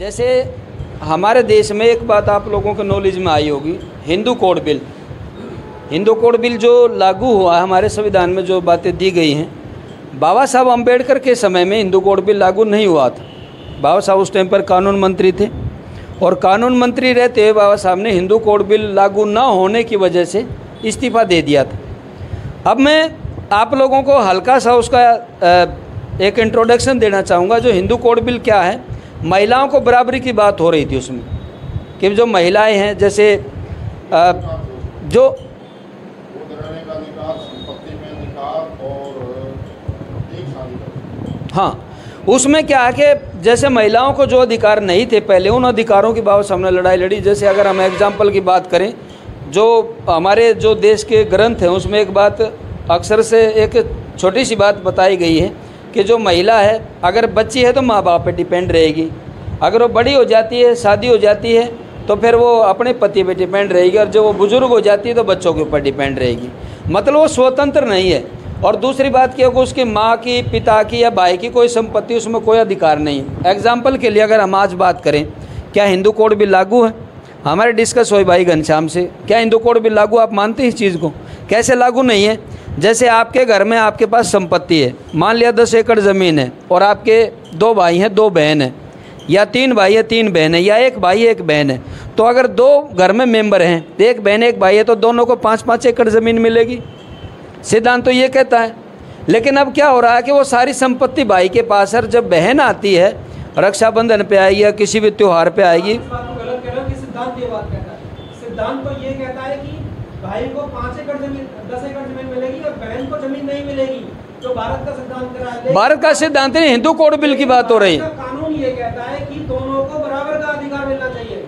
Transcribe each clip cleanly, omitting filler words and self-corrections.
जैसे हमारे देश में एक बात आप लोगों के नॉलेज में आई होगी, Hindu code bill. Hindu code bill जो लागू हुआ है, हमारे संविधान में जो बातें दी गई हैं, बाबा साहब अम्बेडकर के समय में हिंदू कोड बिल लागू नहीं हुआ था। बाबा साहब उस टाइम पर कानून मंत्री थे और कानून मंत्री रहते हुए बाबा साहब ने हिंदू कोड बिल लागू ना होने की वजह से इस्तीफा दे दिया था। अब मैं आप लोगों को हल्का सा उसका एक इंट्रोडक्शन देना चाहूँगा। जो हिंदू कोड बिल क्या है, महिलाओं को बराबरी की बात हो रही थी उसमें, कि जो महिलाएं हैं, जैसे जो हाँ, उसमें क्या है कि जैसे महिलाओं को जो अधिकार नहीं थे पहले, उन अधिकारों की बाबा साहब ने लड़ाई लड़ी। जैसे अगर हम एग्जाम्पल की बात करें, जो हमारे जो देश के ग्रंथ हैं उसमें एक बात अक्सर से एक छोटी सी बात बताई गई है कि जो महिला है, अगर बच्ची है तो माँ बाप पे डिपेंड रहेगी, अगर वो बड़ी हो जाती है, शादी हो जाती है, तो फिर वो अपने पति पे डिपेंड रहेगी, और जब वो बुजुर्ग हो जाती है तो बच्चों के ऊपर डिपेंड रहेगी। मतलब वो स्वतंत्र नहीं है। और दूसरी बात क्या होगी, उसकी माँ की, पिता की या भाई की कोई संपत्ति, उसमें कोई अधिकार नहीं है। एग्जाम्पल के लिए अगर हम आज बात करें, क्या हिंदू कोड बिल लागू है? हमारे डिस्कस हुई भाई घनश्याम से, क्या हिंदू कोड बिल लागू? आप मानते हैं इस चीज़ को? कैसे लागू नहीं है? जैसे आपके घर में आपके पास संपत्ति है, मान लिया 10 एकड़ ज़मीन है, और आपके 2 भाई हैं, 2 बहन हैं, या 3 भाई है, 3 बहन है, या 1 भाई 1 बहन है, तो अगर 2 घर में मेंबर हैं, 1 बहन 1 भाई है, तो दोनों को 5-5 एकड़ ज़मीन मिलेगी। सिद्धांत तो ये कहता है। लेकिन अब क्या हो रहा है कि वो सारी संपत्ति भाई के पास है। जब बहन आती है, रक्षाबंधन पे आएगी या किसी भी त्योहार पे आएगी, सिद्धांत ये बात कहता है। सिद्धांत तो ये कहता है कि भाई को 5 एकड़ जमीन, 10 एकड़ जमीन मिलेगी और बहन को जमीन नहीं मिलेगी। जो भारत का सिद्धांत कह रहा है, भारत का सिद्धांत नहीं, हिंदू कोड बिल की बात हो रही है। कानून ये कहता है कि दोनों को बराबर का अधिकार मिलना चाहिए।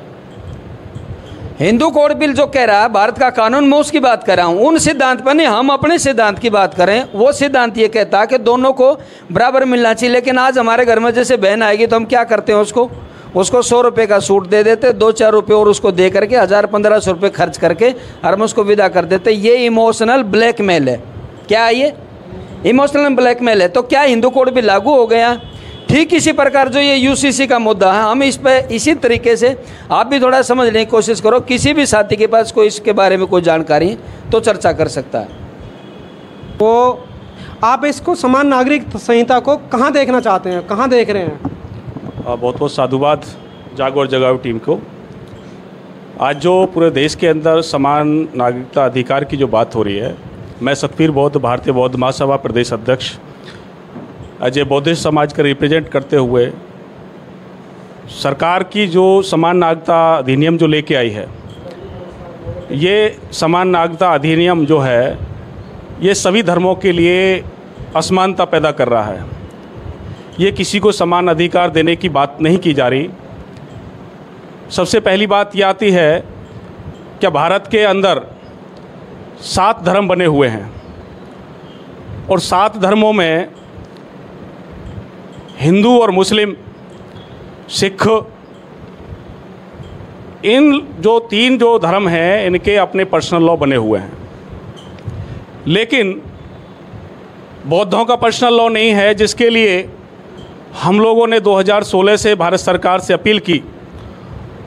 हिंदू कोड बिल जो कह रहा है, भारत का कानून, मैं उसकी बात कर रहा हूँ। उन सिद्धांत पर नहीं, हम अपने सिद्धांत की बात करें। वो सिद्धांत ये कहता है कि दोनों को बराबर मिलना चाहिए। लेकिन आज हमारे घर में जैसे बहन आएगी तो हम क्या करते हैं, उसको 100 रुपये का सूट दे देते, 2-4 रुपये और उसको दे करके 1000-1500 रुपये खर्च करके और हम उसको विदा कर देते। ये इमोशनल ब्लैकमेल है। क्या है ये? इमोशनल ब्लैकमेल है। तो क्या हिंदू कोड भी लागू हो गया? ठीक इसी प्रकार जो ये यूसीसी का मुद्दा है, हम इस पे इसी तरीके से आप भी थोड़ा समझने की कोशिश करो। किसी भी साथी के पास कोई इसके बारे में कोई जानकारी है तो चर्चा कर सकता है। तो आप इसको समान नागरिक संहिता को कहाँ देखना चाहते हैं, कहाँ देख रहे हैं? बहुत बहुत साधुवाद जागो और जगाओ टीम को। आज जो पूरे देश के अंदर समान नागरिकता अधिकार की जो बात हो रही है, मैं सतपीर बौद्ध भारतीय बौद्ध महासभा प्रदेश अध्यक्ष अजय बौद्धिस्ट समाज का रिप्रेजेंट करते हुए सरकार की जो समान नागरिकता अधिनियम जो लेके आई है, ये समान नागरिकता अधिनियम जो है, ये सभी धर्मों के लिए असमानता पैदा कर रहा है। ये किसी को समान अधिकार देने की बात नहीं की जा रही। सबसे पहली बात ये आती है कि भारत के अंदर 7 धर्म बने हुए हैं और 7 धर्मों में हिंदू और मुस्लिम, सिख, इन जो 3 जो धर्म हैं, इनके अपने पर्सनल लॉ बने हुए हैं। लेकिन बौद्धों का पर्सनल लॉ नहीं है, जिसके लिए हम लोगों ने 2016 से भारत सरकार से अपील की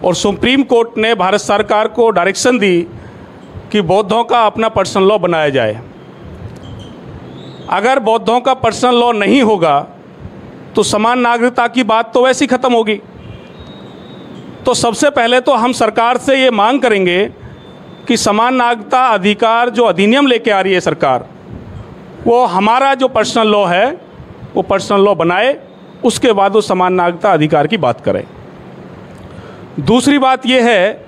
और सुप्रीम कोर्ट ने भारत सरकार को डायरेक्शन दी कि बौद्धों का अपना पर्सनल लॉ बनाया जाए। अगर बौद्धों का पर्सनल लॉ नहीं होगा तो समान नागरिकता की बात तो वैसे ही ख़त्म होगी। तो सबसे पहले तो हम सरकार से ये मांग करेंगे कि समान नागरिकता अधिकार जो अधिनियम लेके आ रही है सरकार, वो हमारा जो पर्सनल लॉ है वो पर्सनल लॉ बनाए, उसके बाद वो समान नागरिकता अधिकार की बात करें। दूसरी बात ये है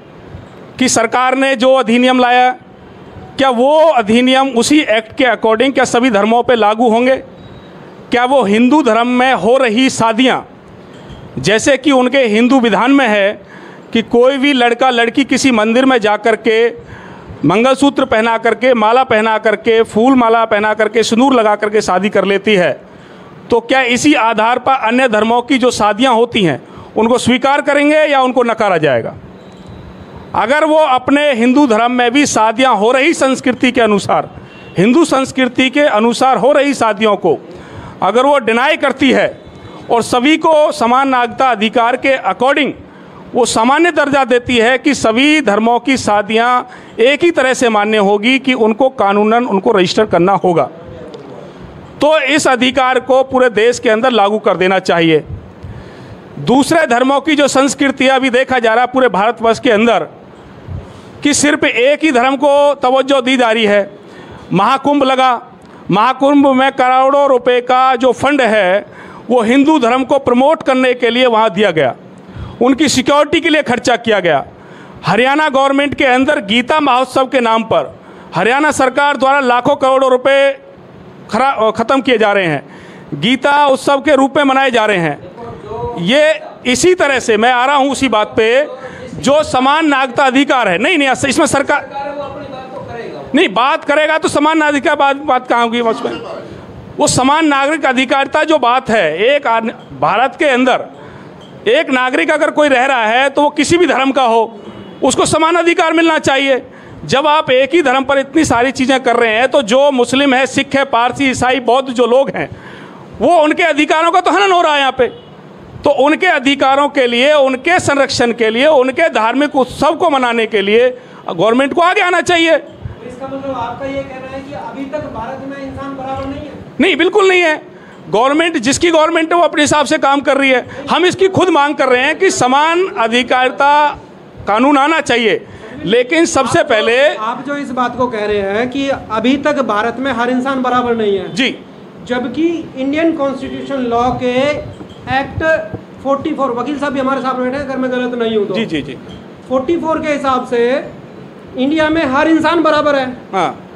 कि सरकार ने जो अधिनियम लाया, क्या वो अधिनियम उसी एक्ट के अकॉर्डिंग क्या सभी धर्मों पे लागू होंगे? क्या वो हिंदू धर्म में हो रही शादियाँ, जैसे कि उनके हिंदू विधान में है कि कोई भी लड़का लड़की किसी मंदिर में जा कर के मंगलसूत्र पहना करके, माला पहना करके, फूल माला पहना करके, सिंदूर लगा करके शादी कर लेती है, तो क्या इसी आधार पर अन्य धर्मों की जो शादियां होती हैं उनको स्वीकार करेंगे या उनको नकारा जाएगा? अगर वो अपने हिंदू धर्म में भी शादियां हो रही संस्कृति के अनुसार, हिंदू संस्कृति के अनुसार हो रही शादियों को अगर वो डिनाई करती है और सभी को समान नागरिकता अधिकार के अकॉर्डिंग वो सामान्य दर्जा देती है कि सभी धर्मों की शादियां एक ही तरह से मान्य होगी कि उनको कानूनन उनको रजिस्टर करना होगा। तो इस अधिकार को पूरे देश के अंदर लागू कर देना चाहिए। दूसरे धर्मों की जो संस्कृति है, अभी देखा जा रहा है पूरे भारतवर्ष के अंदर कि सिर्फ एक ही धर्म को तवज्जो दी जा रही है। महाकुंभ लगा, महाकुंभ में करोड़ों रुपए का जो फंड है वो हिंदू धर्म को प्रमोट करने के लिए वहाँ दिया गया, उनकी सिक्योरिटी के लिए खर्चा किया गया। हरियाणा गवर्नमेंट के अंदर गीता महोत्सव के नाम पर हरियाणा सरकार द्वारा लाखों करोड़ों रुपए ख़त्म किए जा रहे हैं, गीता उत्सव के रूप में मनाए जा रहे हैं। ये इसी तरह से मैं आ रहा हूँ उसी बात पे, जो समान नागरिकता अधिकार है, नहीं इसमें सरकार नहीं बात करेगा तो समान नागरिकता बात कहाँ होगी उसमें? वो समान नागरिक अधिकारिता जो बात है, एक भारत के अंदर एक नागरिक अगर कोई रह रहा है तो वो किसी भी धर्म का हो, उसको समान अधिकार मिलना चाहिए। जब आप एक ही धर्म पर इतनी सारी चीज़ें कर रहे हैं तो जो मुस्लिम है, सिख है, पारसी, ईसाई, बौद्ध जो लोग हैं वो उनके अधिकारों का तो हनन हो रहा है यहाँ पे। तो उनके अधिकारों के लिए, उनके संरक्षण के लिए, उनके धार्मिक उत्सव को मनाने के लिए गवर्नमेंट को आगे आना चाहिए। तो इसका मतलब आपका ये कहना है कि अभी तक भारत में इंसान बराबर नहीं है? नहीं, बिल्कुल नहीं है। गवर्नमेंट, जिसकी गवर्नमेंट है वो अपने हिसाब से काम कर रही है। हम इसकी खुद मांग कर रहे हैं कि समान अधिकारिता कानून आना चाहिए, लेकिन सबसे पहले आप जो इस बात को कह रहे हैं कि अभी तक भारत में हर इंसान बराबर नहीं है जी, जबकि इंडियन कॉन्स्टिट्यूशन लॉ के एक्ट 44, वकील साहब भी हमारे साथ बैठे हैं अगर मैं गलत नहीं हूँ तो, जी 44 के हिसाब से इंडिया में हर इंसान बराबर है। हाँ।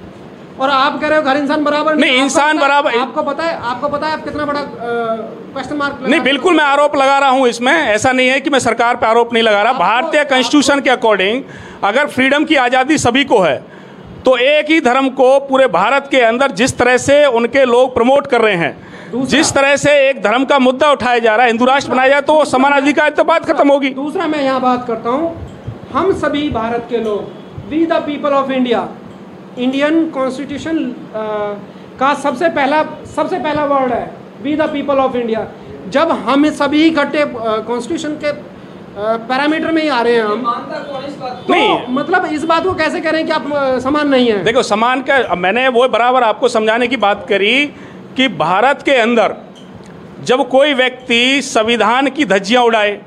और आप कह रहे हो हर इंसान बराबर नहीं, इंसान बराबर, आपको पता है आप कितना बड़ा क्वेश्चन मार्क नहीं, बिल्कुल मैं आरोप लगा रहा हूं इसमें, ऐसा नहीं है कि मैं सरकार पे आरोप नहीं लगा रहा। भारतीय कॉन्स्टिट्यूशन के अकॉर्डिंग अगर फ्रीडम की आज़ादी सभी को है तो एक ही धर्म को पूरे भारत के अंदर जिस तरह से उनके लोग प्रमोट कर रहे हैं, जिस तरह से एक धर्म का मुद्दा उठाया जा रहा है, हिंदू राष्ट्र बनाया जाए, तो वो समान अधिकार तो बात खत्म होगी। दूसरा मैं यहाँ बात करता हूँ, हम सभी भारत के लोग, we the people of India, Indian constitution का सबसे पहला वर्ड है we the people of India. जब हम सभी इकट्ठे कॉन्स्टिट्यूशन के पैरामीटर में ही आ रहे हैं हम, तो नहीं मतलब इस बात को कैसे करें कि आप समान नहीं है? देखो, समान का मैंने वो बराबर आपको समझाने की बात करी कि भारत के अंदर जब कोई व्यक्ति संविधान की धज्जियां उड़ाए,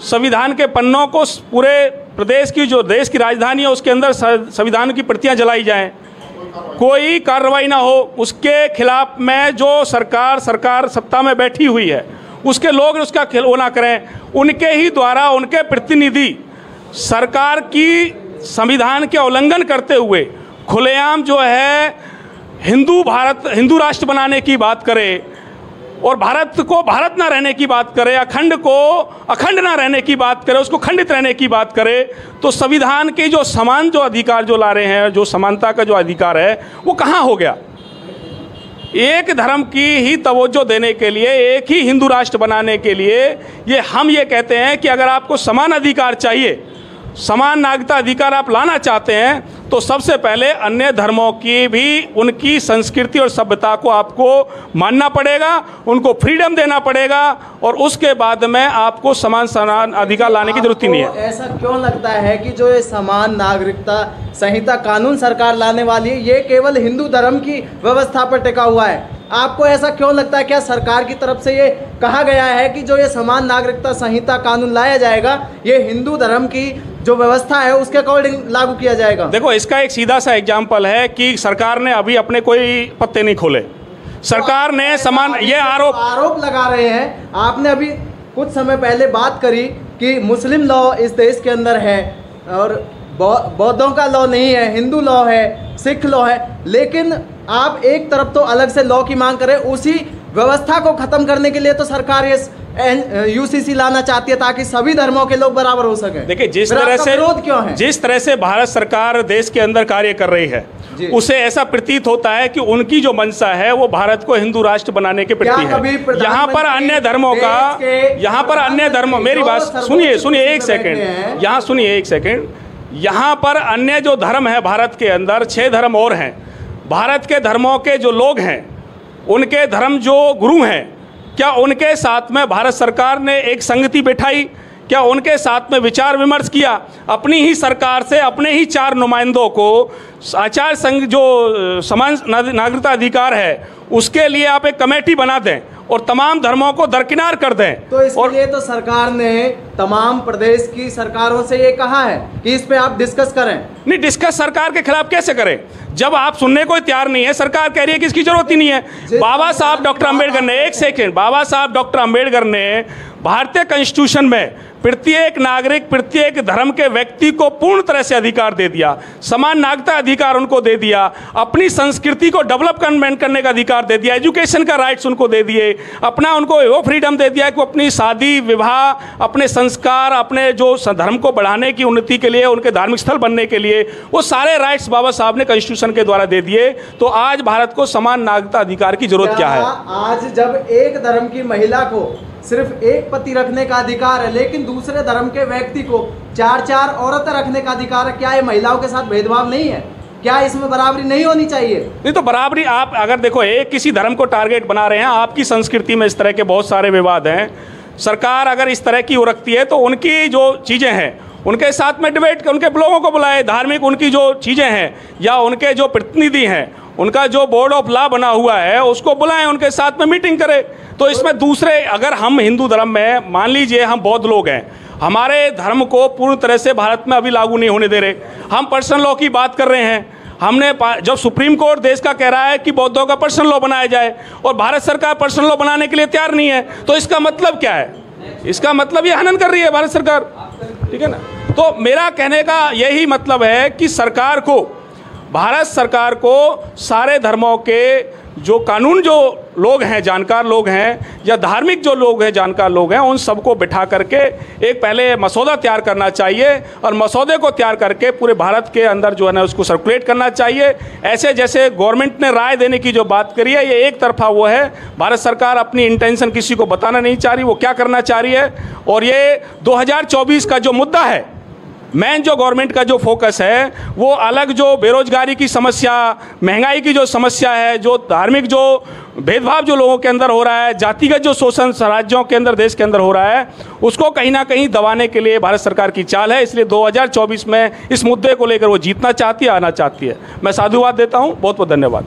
संविधान के पन्नों को पूरे प्रदेश की जो देश की राजधानी है उसके अंदर संविधान की प्रतियां जलाई जाएं, कोई कार्रवाई ना हो, उसके खिलाफ में जो सरकार सत्ता में बैठी हुई है उसके लोग उसका वो ना करें, उनके ही द्वारा उनके प्रतिनिधि सरकार की संविधान के उल्लंघन करते हुए खुलेआम जो है हिंदू राष्ट्र बनाने की बात करे और भारत को भारत ना रहने की बात करे, अखंड को अखंड ना रहने की बात करे, उसको खंडित रहने की बात करे, तो संविधान के जो समान जो अधिकार जो ला रहे हैं, जो समानता का जो अधिकार है वो कहाँ हो गया? एक धर्म की ही तवज्जो देने के लिए, एक ही हिंदू राष्ट्र बनाने के लिए हम ये कहते हैं कि अगर आपको समान अधिकार चाहिए, समान नागरिकता अधिकार आप लाना चाहते हैं तो सबसे पहले अन्य धर्मों की भी उनकी संस्कृति और सभ्यता को आपको मानना पड़ेगा, उनको फ्रीडम देना पड़ेगा और उसके बाद में आपको समान अधिकार लाने की जरूरत ही नहीं है। ऐसा क्यों लगता है कि जो ये समान नागरिकता संहिता कानून सरकार लाने वाली है ये केवल हिंदू धर्म की व्यवस्था पर टिका हुआ है? आपको ऐसा क्यों लगता है? क्या सरकार की तरफ से ये कहा गया है कि जो ये समान नागरिकता संहिता कानून लाया जाएगा ये हिंदू धर्म की जो व्यवस्था है उसके अकॉर्डिंग लागू किया जाएगा? देखो, इसका एक सीधा सा एग्जाम्पल है कि सरकार ने अभी अपने कोई पत्ते नहीं खोले। सरकार ने समान ये आरोप लगा रहे हैं। आपने अभी कुछ समय पहले बात करी कि मुस्लिम लॉ इस देश के अंदर है और बौद्धों का लॉ नहीं है, हिंदू लॉ है, सिख लॉ है, लेकिन आप एक तरफ तो अलग से लॉ की मांग करें, उसी व्यवस्था को खत्म करने के लिए तो सरकार ये यूसीसी लाना चाहती है ताकि सभी धर्मों के लोग बराबर हो सके। देखिए, जिस तरह से भारत सरकार देश के अंदर कार्य कर रही है उसे ऐसा प्रतीत होता है कि उनकी जो मंशा है वो भारत को हिंदू राष्ट्र बनाने के प्रति है। यहाँ पर अन्य धर्मों का, यहाँ पर अन्य धर्म, मेरी बात सुनिए एक सेकेंड, यहाँ सुनिए एक सेकेंड, यहाँ पर अन्य जो धर्म है भारत के अंदर 6 धर्म और हैं। भारत के धर्मों के जो लोग हैं उनके धर्म जो गुरु हैं क्या उनके साथ में भारत सरकार ने एक संगति बिठाई? क्या उनके साथ में विचार विमर्श किया? अपनी ही सरकार से अपने ही 4 नुमाइंदों को आचार संघ जो समान नागरिकता अधिकार है उसके लिए आप एक कमेटी बना दें और तमाम धर्मों को दरकिनार कर दें। तो इसके लिए तो सरकार ने तमाम प्रदेश की सरकारों से ये कहा है कि इस पे आप डिस्कस करें। नहीं, डिस्कस सरकार के खिलाफ कैसे करें जब आप सुनने को तैयार नहीं है? सरकार कह रही है कि इसकी जरूरत ही नहीं है। बाबा साहब डॉक्टर अंबेडकर ने, एक सेकेंड, बाबा साहब डॉक्टर अंबेडकर ने भारतीय कॉन्स्टिट्यूशन में प्रत्येक नागरिक, प्रत्येक धर्म के व्यक्ति को पूर्ण तरह से अधिकार दे दिया, समान नागरिकता अधिकार उनको दे दिया, अपनी संस्कृति को डेवलपमेंट करने का अधिकार दे दिया, एजुकेशन का राइट्स उनको दे दिए, अपना उनको वो फ्रीडम दे दिया कि वो अपनी शादी विवाह, अपने संस्कार, अपने जो धर्म को बढ़ाने की उन्नति के लिए, उनके धार्मिक स्थल बनने के लिए वो सारे राइट्स बाबा साहब ने कॉन्स्टिट्यूशन के द्वारा दे दिए। तो आज भारत को समान नागरिकता अधिकार की जरूरत क्या है? आज जब एक धर्म की महिला को सिर्फ एक पति रखने का अधिकार है लेकिन दूसरे धर्म के व्यक्ति को 4-4 औरतें रखने का अधिकार है, क्या ये महिलाओं के साथ भेदभाव नहीं है? क्या इसमें बराबरी नहीं होनी चाहिए? नहीं तो बराबरी, आप अगर देखो एक किसी धर्म को टारगेट बना रहे हैं, आपकी संस्कृति में इस तरह के बहुत सारे विवाद हैं, सरकार अगर इस तरह की वो रखती है तो उनकी जो चीज़ें हैं उनके साथ में डिबेट, उनके लोगों को बुलाए, धार्मिक उनकी जो चीज़ें हैं या उनके जो प्रतिनिधि हैं, उनका जो बोर्ड ऑफ लॉ बना हुआ है उसको बुलाएं, उनके साथ में मीटिंग करें। तो इसमें दूसरे, अगर हम हिंदू धर्म में मान लीजिए हम बौद्ध लोग हैं, हमारे धर्म को पूर्ण तरह से भारत में अभी लागू नहीं होने दे रहे, हम पर्सनल लॉ की बात कर रहे हैं, हमने जब सुप्रीम कोर्ट देश का कह रहा है कि बौद्धों का पर्सनल लॉ बनाया जाए और भारत सरकार पर्सनल लॉ बनाने के लिए तैयार नहीं है, तो इसका मतलब क्या है? इसका मतलब ये हनन कर रही है भारत सरकार, ठीक है ना? तो मेरा कहने का यही मतलब है कि सरकार को, भारत सरकार को सारे धर्मों के जो कानून, जो लोग हैं, जानकार लोग हैं या धार्मिक जो लोग हैं, जानकार लोग हैं, उन सबको बिठा करके एक पहले मसौदा तैयार करना चाहिए और मसौदे को तैयार करके पूरे भारत के अंदर जो है ना उसको सर्कुलेट करना चाहिए। ऐसे जैसे गवर्नमेंट ने राय देने की जो बात करी है ये एक तरफा वो है, भारत सरकार अपनी इंटेंशन किसी को बताना नहीं चाह रही, वो क्या करना चाह रही है। और ये 2024 का जो मुद्दा है, मेन जो गवर्नमेंट का जो फोकस है वो अलग, जो बेरोजगारी की समस्या, महंगाई की जो समस्या है, जो धार्मिक जो भेदभाव जो लोगों के अंदर हो रहा है, जातिगत जो शोषण राज्यों के अंदर, देश के अंदर हो रहा है, उसको कहीं ना कहीं दबाने के लिए भारत सरकार की चाल है। इसलिए 2024 में इस मुद्दे को लेकर वो जीतना चाहती है, आना चाहती है। मैं साधुवाद देता हूँ। बहुत बहुत धन्यवाद।